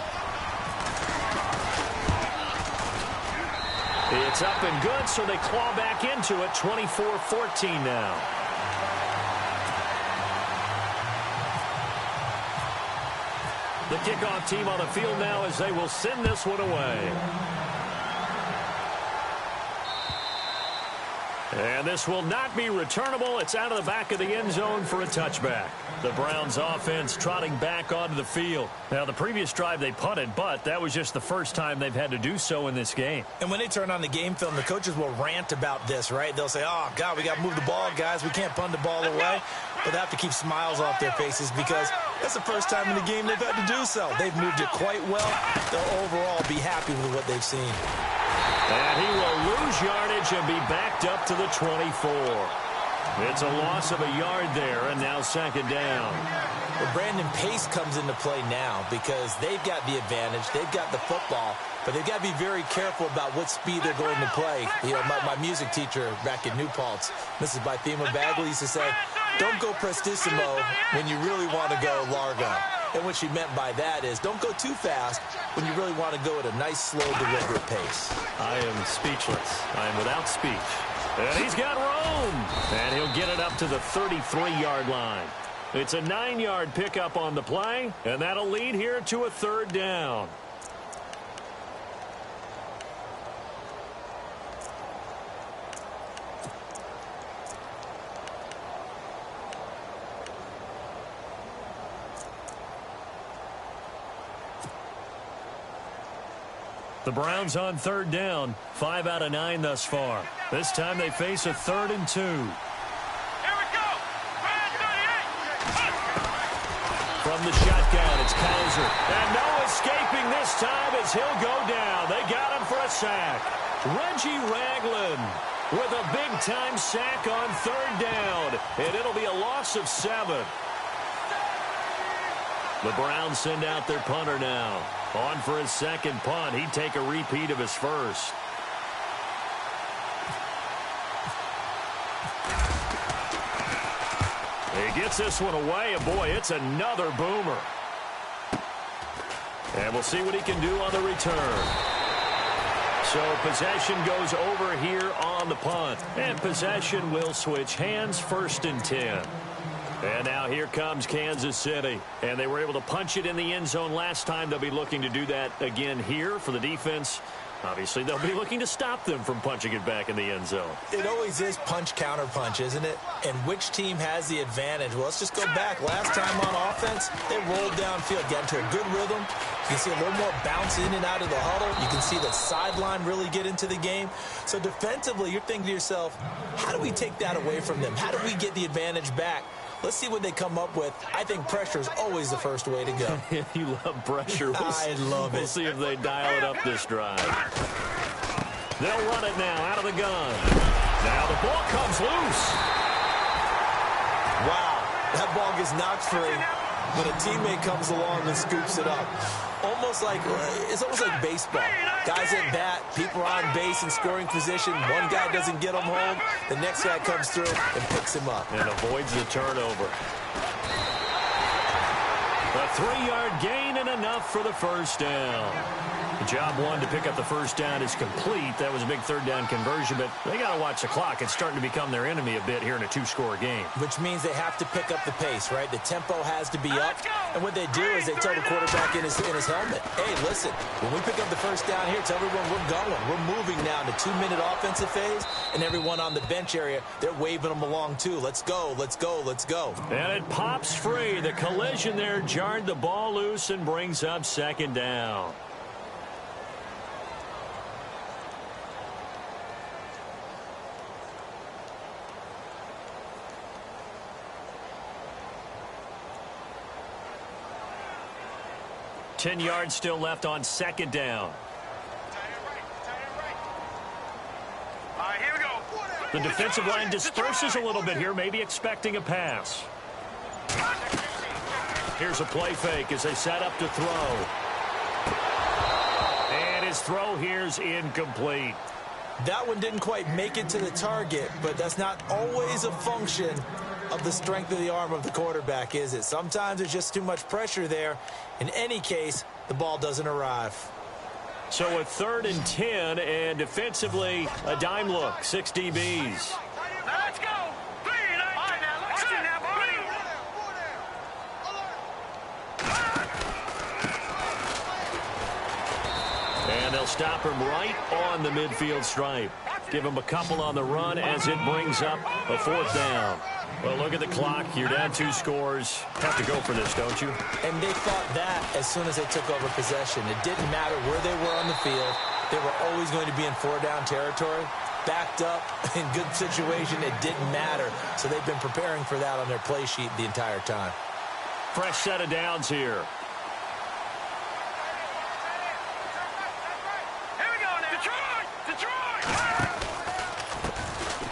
It's up and good, so they claw back into it, 24-14 now. The kickoff team on the field now as they will send this one away. And this will not be returnable. It's out of the back of the end zone for a touchback. The Browns offense trotting back onto the field. Now, the previous drive they punted, but that was just the first time they've had to do so in this game. And when they turn on the game film, the coaches will rant about this, right? They'll say, oh, God, we got to move the ball, guys. We can't punt the ball away. But they have to keep smiles off their faces because that's the first time in the game they've had to do so. They've moved it quite well. They'll overall be happy with what they've seen. And he will lose yardage and be backed up to the 24. It's a loss of a yard there, and now second down. Well, Brandon, pace comes into play now because they've got the advantage. They've got the football, but they've got to be very careful about what speed they're going to play. You know, my music teacher back in New Paltz, Mrs. Bythema Bagley, used to say, don't go prestissimo when you really want to go largo. And what she meant by that is don't go too fast when you really want to go at a nice, slow, deliberate pace. I am speechless. I am without speech. And he's got room. And he'll get it up to the 33-yard line. It's a 9-yard pickup on the play, and that'll lead here to a third down. The Browns on third down, 5 out of 9 thus far. This time they face a 3rd and 2. Here we go. From the shotgun, it's Kaiser. And no escaping this time as he'll go down. They got him for a sack. Reggie Ragland with a big-time sack on third down. And it'll be a loss of 7. The Browns send out their punter now. On for his second punt. He'd take a repeat of his first. He gets this one away, and boy, it's another boomer. And we'll see what he can do on the return. So possession goes over here on the punt. And possession will switch hands, 1st and 10. And now here comes Kansas City. And they were able to punch it in the end zone last time. They'll be looking to do that again here for the defense. Obviously, they'll be looking to stop them from punching it back in the end zone. It always is punch-counter-punch, isn't it? And which team has the advantage? Well, let's just go back. Last time on offense, they rolled downfield, got into a good rhythm. You can see a little more bounce in and out of the huddle. You can see the sideline really get into the game. So defensively, you're thinking to yourself, how do we take that away from them? How do we get the advantage back? Let's see what they come up with. I think pressure is always the first way to go. You love pressure. I love it. We'll see if they dial it up this drive. They'll run it now out of the gun. Now the ball comes loose. Wow, that ball gets knocked free, but a teammate comes along and scoops it up. It's almost like baseball. Guys at bat, people are on base in scoring position. One guy doesn't get him home. The next guy comes through and picks him up. And avoids the turnover. A 3-yard gain and enough for the first down. The job one to pick up the first down is complete. That was a big 3rd down conversion, but they got to watch the clock. It's starting to become their enemy a bit here in a 2-score game. Which means they have to pick up the pace, right? The tempo has to be up. And what they do is they tell the quarterback in his helmet, hey, listen, when we pick up the first down here, tell everyone we're going. We're moving now to 2-minute offensive phase, and everyone on the bench area, they're waving them along too. Let's go, let's go, let's go. And it pops free. The collision there jarred the ball loose and brings up 2nd down. Ten yards still left on 2nd down. Here we go. The defensive line disperses a little bit here, maybe expecting a pass. Here's a play fake as they set up to throw. And his throw here's incomplete. That one didn't quite make it to the target, but that's not always a function of the strength of the arm of the quarterback, is it? Sometimes there's just too much pressure there. In any case, the ball doesn't arrive. So a 3rd and 10, and defensively, a dime look, 6 DBs. Let's go. And they'll stop him right on the midfield stripe. Give him a couple on the run as it brings up a 4th down. Well, look at the clock. You're down 2 scores. Have to go for this, don't you? And they thought that as soon as they took over possession. It didn't matter where they were on the field. They were always going to be in 4-down territory. Backed up, in good situation, it didn't matter. So they've been preparing for that on their play sheet the entire time. Fresh set of downs here.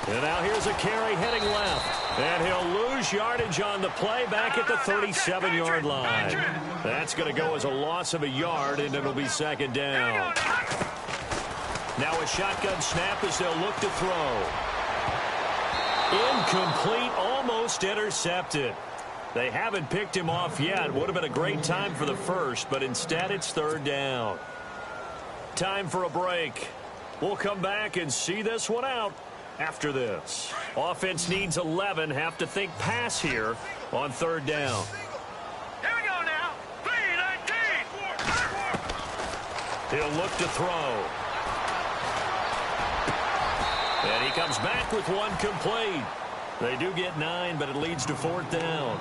And now here's a carry heading left. And he'll lose yardage on the play back at the 37-yard line. That's going to go as a loss of a yard, and it'll be 2nd down. Now a shotgun snap as they'll look to throw. Incomplete, almost intercepted. They haven't picked him off yet. Would have been a great time for the first, but instead it's 3rd down. Time for a break. We'll come back and see this one out after this. Offense needs 11. Have to think pass here on 3rd down. Here we go now. 3-19. He'll look to throw. And he comes back with one complete. They do get 9, but it leads to 4th down.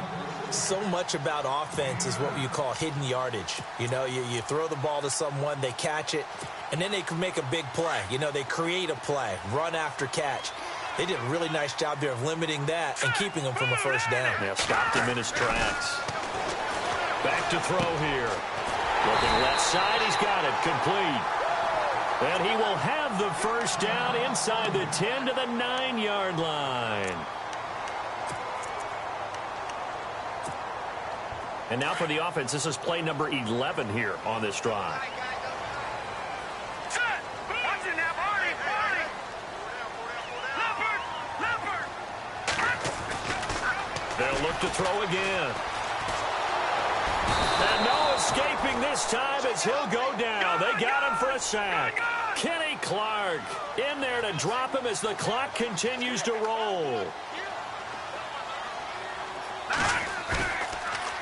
So much about offense is what you call hidden yardage. You know, you throw the ball to someone, they catch it, and then they can make a big play. You know, they create a play, run after catch. They did a really nice job there of limiting that and keeping him from a 1st down. Yeah, stopped him in his tracks. Back to throw here. Looking left side, he's got it, complete. And he will have the 1st down inside the 10 to the 9-yard line. And now for the offense, this is play number 11 here on this drive. They'll look to throw again. And no escaping this time as he'll go down. They got him for a sack. Kenny Clark in there to drop him as the clock continues to roll.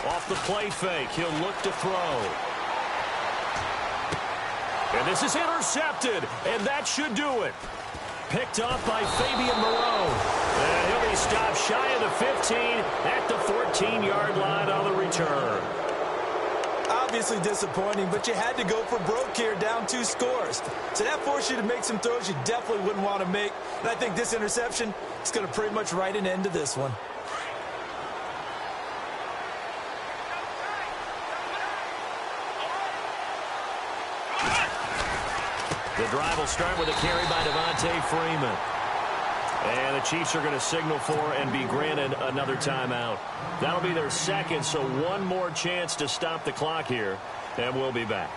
Off the play fake, he'll look to throw. And this is intercepted, and that should do it. Picked off by Fabian Moreau. And he'll be stopped shy of the 15 at the 14-yard line on the return. Obviously disappointing, but you had to go for broke here, down 2 scores. So that forced you to make some throws you definitely wouldn't want to make. And I think this interception is going to pretty much write an end to this one. The drive will start with a carry by Devontae Freeman. And the Chiefs are going to signal for and be granted another timeout. That'll be their second, so one more chance to stop the clock here, and we'll be back.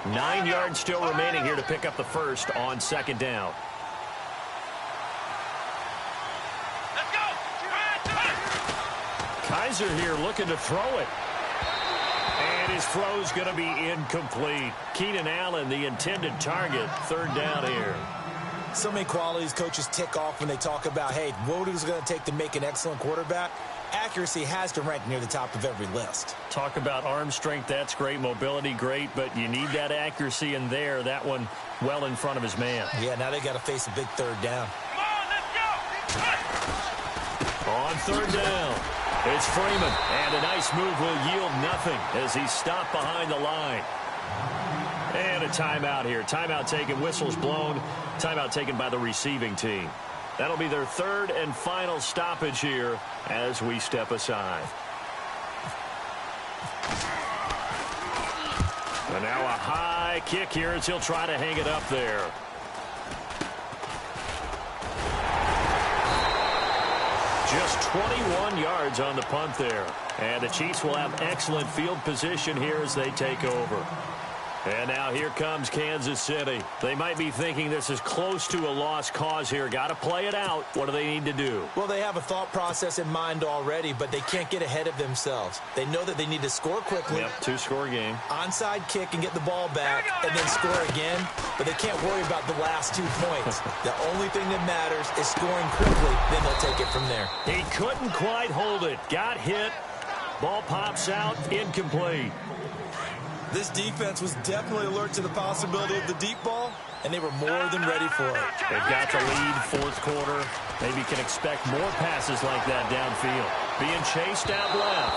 Nine yards still remaining here to pick up the first on second down. Kaiser here looking to throw it. And his throw's going to be incomplete. Keenan Allen, the intended target, third down here. So many qualities coaches tick off when they talk about, hey, what is it going to take to make an excellent quarterback? Accuracy has to rank near the top of every list. Talk about arm strength, that's great. Mobility, great, but you need that accuracy in there. That one well in front of his man. Yeah, now they got to face a big third down. Come on, let's go! On third down, it's Freeman, and a nice move will yield nothing as he's stopped behind the line. And a timeout here. Timeout taken, whistles blown. Timeout taken by the receiving team. That'll be their third and final stoppage here as we step aside. And now a high kick here as he'll try to hang it up there. Just 21 yards on the punt there. And the Chiefs will have excellent field position here as they take over. And now here comes Kansas City. They might be thinking this is close to a lost cause here. Got to play it out. What do they need to do? Well, they have a thought process in mind already, but they can't get ahead of themselves. They know that they need to score quickly. Yep, 2-score game. Onside kick and get the ball back and then score again, but they can't worry about the last 2 points. The only thing that matters is scoring quickly, then they'll take it from there. He couldn't quite hold it. Got hit. Ball pops out. Incomplete. This defense was definitely alert to the possibility of the deep ball, and they were more than ready for it. They've got the lead, fourth quarter. Maybe can expect more passes like that downfield. Being chased out left.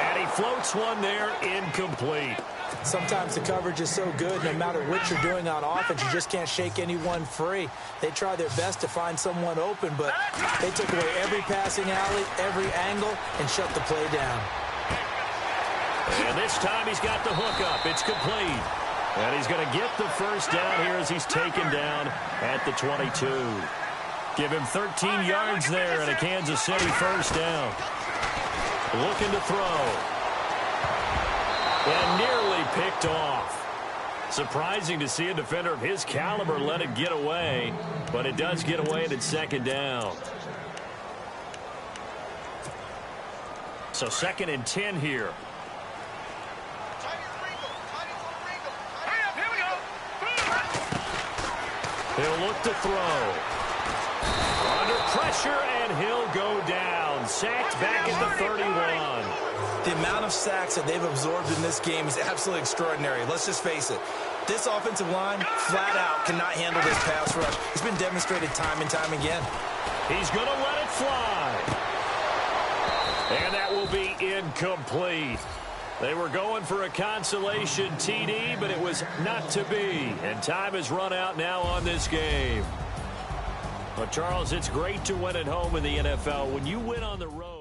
And he floats one there, incomplete. Sometimes the coverage is so good, no matter what you're doing on offense, you just can't shake anyone free. They try their best to find someone open, but they took away every passing alley, every angle, and shut the play down. And this time he's got the hook up. It's complete. And he's going to get the first down here as he's taken down at the 22. Give him 13 yards there and a Kansas City first down. Looking to throw. And nearly picked off. Surprising to see a defender of his caliber let it get away. But it does get away and it's second down. So 2nd and 10 here. He'll look to throw. Under pressure, and he'll go down. Sacked back at the 31. The amount of sacks that they've absorbed in this game is absolutely extraordinary. Let's just face it. This offensive line, flat out, cannot handle this pass rush. It's been demonstrated time and time again. He's going to let it fly. And that will be incomplete. They were going for a consolation TD, but it was not to be. And time has run out now on this game. But, Charles, it's great to win at home in the NFL. When you win on the road,